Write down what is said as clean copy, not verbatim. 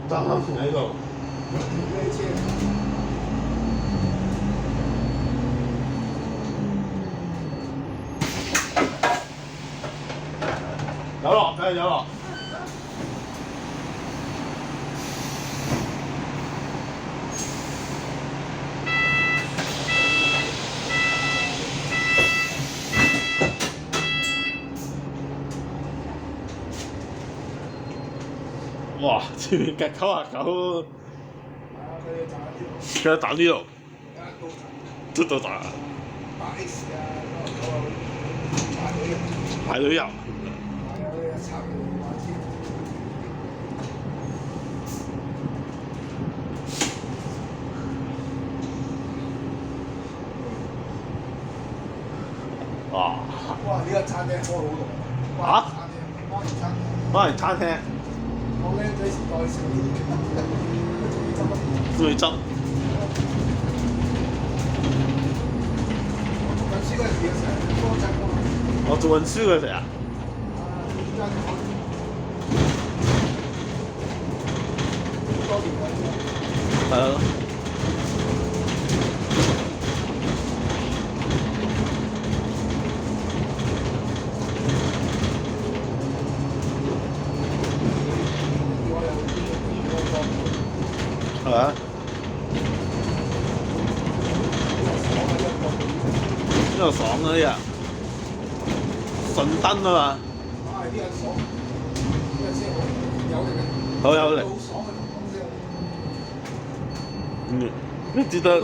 站喺呢度。有落，梗係有落。哇！前面夾99，佢打呢度，都到打。買旅遊。哇！哇！呢個餐廳開好耐。嚇？花園餐廳。翻嚟餐廳。我僆仔時代食呢啲，仲要執。運輸嗰陣時有成日多執㗎嘛。我做運輸嗰時啊。多年啦。係啊。係咪啊？呢度爽嗰啲啊，順燈啊嘛。呢個爽，呢個車好有力嘅。好有力。好爽嘅同風聲。嗯，你記得